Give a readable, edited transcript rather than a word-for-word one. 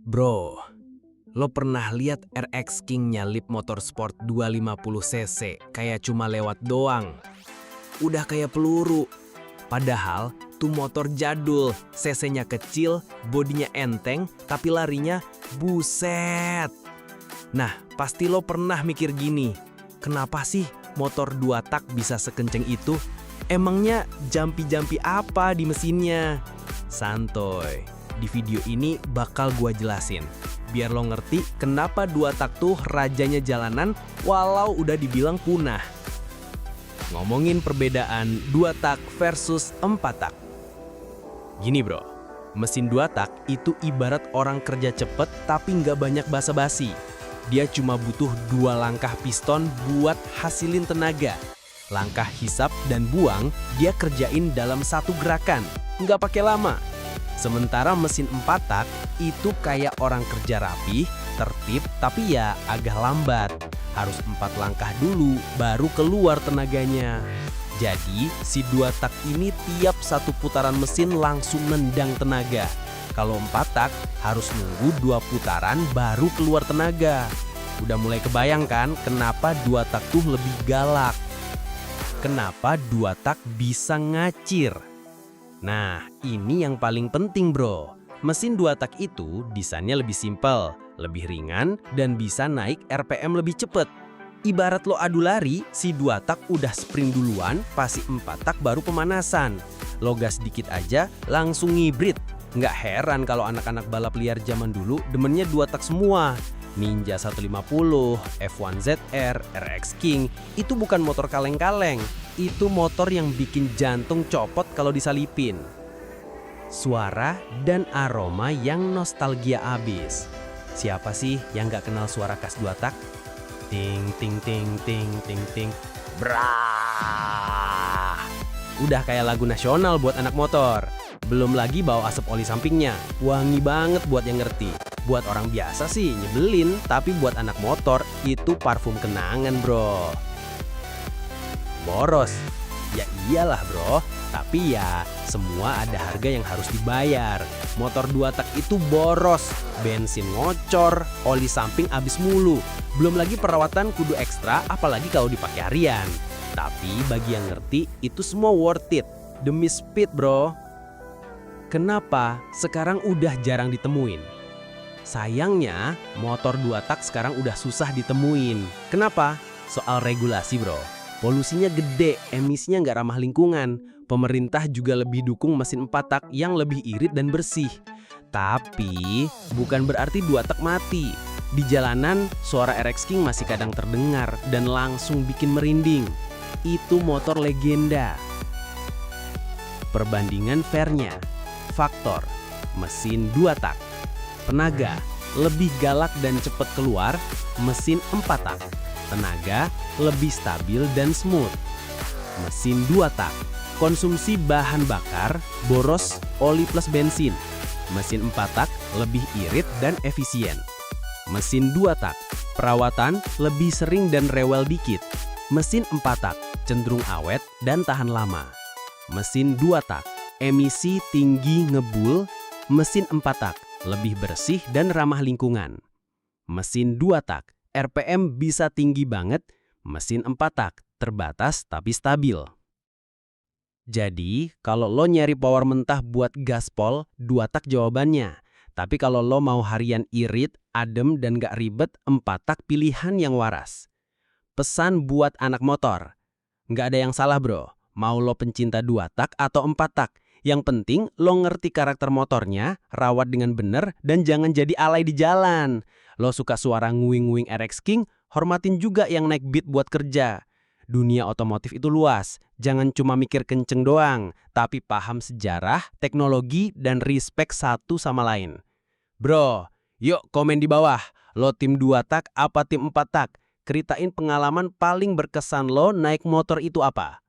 Bro, lo pernah lihat RX King nyalip motor sport 250 cc kayak cuma lewat doang? Udah kayak peluru. Padahal tuh motor jadul, cc-nya kecil, bodinya enteng, tapi larinya buset. Nah, pasti lo pernah mikir gini, kenapa sih motor 2 tak bisa sekenceng itu? Emangnya jampi-jampi apa di mesinnya? Santoy, di video ini bakal gua jelasin. Biar lo ngerti kenapa 2 tak tuh rajanya jalanan walau udah dibilang punah. Ngomongin perbedaan 2 tak versus 4 tak. Gini bro, mesin 2 tak itu ibarat orang kerja cepet tapi nggak banyak basa-basi. Dia cuma butuh 2 langkah piston buat hasilin tenaga. Langkah hisap dan buang dia kerjain dalam satu gerakan, nggak pakai lama. Sementara mesin 4 tak itu kayak orang kerja rapi, tertib, tapi ya agak lambat. Harus 4 langkah dulu baru keluar tenaganya. Jadi si 2 tak ini tiap satu putaran mesin langsung nendang tenaga. Kalau 4 tak harus nunggu 2 putaran baru keluar tenaga. Udah mulai kebayang kan kenapa 2 tak tuh lebih galak? Kenapa 2 tak bisa ngacir? Nah, ini yang paling penting bro. Mesin 2 tak itu desainnya lebih simpel, lebih ringan, dan bisa naik RPM lebih cepet. Ibarat lo adu lari, si 2 tak udah sprint duluan, pasti 4 tak baru pemanasan. Lo gas dikit aja, langsung ngibrit. Nggak heran kalau anak-anak balap liar zaman dulu demennya 2 tak semua. Ninja 150, F1 ZR, RX King, itu bukan motor kaleng-kaleng. Itu motor yang bikin jantung copot kalau disalipin. Suara dan aroma yang nostalgia abis. Siapa sih yang gak kenal suara khas 2 tak? Ting ting ting ting ting ting. Brah. Udah kayak lagu nasional buat anak motor. Belum lagi bawa asap oli sampingnya. Wangi banget buat yang ngerti. Buat orang biasa sih nyebelin, tapi buat anak motor itu parfum kenangan bro. Boros, ya iyalah bro, tapi ya semua ada harga yang harus dibayar. Motor 2 tak itu boros, bensin ngocor, oli samping habis mulu. Belum lagi perawatan kudu ekstra, apalagi kalau dipakai harian. Tapi bagi yang ngerti, itu semua worth it, demi speed bro. Kenapa sekarang udah jarang ditemuin? Sayangnya, motor 2 tak sekarang udah susah ditemuin. Kenapa? Soal regulasi bro. Polusinya gede, emisinya nggak ramah lingkungan. Pemerintah juga lebih dukung mesin 4 tak yang lebih irit dan bersih. Tapi, bukan berarti 2 tak mati. Di jalanan, suara RX King masih kadang terdengar dan langsung bikin merinding. Itu motor legenda. Perbandingan fairnya. Faktor, mesin 2 tak. Tenaga, lebih galak dan cepat keluar, mesin 4 tak. Tenaga, lebih stabil dan smooth. Mesin 2 tak, konsumsi bahan bakar, boros, oli plus bensin. Mesin 4 tak, lebih irit dan efisien. Mesin 2 tak, perawatan lebih sering dan rewel dikit. Mesin 4 tak, cenderung awet dan tahan lama. Mesin 2 tak, emisi tinggi ngebul. Mesin 4 tak, lebih bersih dan ramah lingkungan. Mesin 2 tak, RPM bisa tinggi banget. Mesin 4 tak, terbatas tapi stabil. Jadi, kalau lo nyari power mentah buat gaspol, 2 tak jawabannya. Tapi kalau lo mau harian irit, adem, dan gak ribet, 4 tak pilihan yang waras. Pesan buat anak motor. Nggak ada yang salah bro, mau lo pencinta 2 tak atau 4 tak. Yang penting lo ngerti karakter motornya, rawat dengan bener, dan jangan jadi alay di jalan. Lo suka suara nguing-nguing RX King, hormatin juga yang naik beat buat kerja. Dunia otomotif itu luas, jangan cuma mikir kenceng doang, tapi paham sejarah, teknologi, dan respect satu sama lain. Bro, yuk komen di bawah, lo tim 2 tak apa tim 4 tak? Ceritain pengalaman paling berkesan lo naik motor itu apa?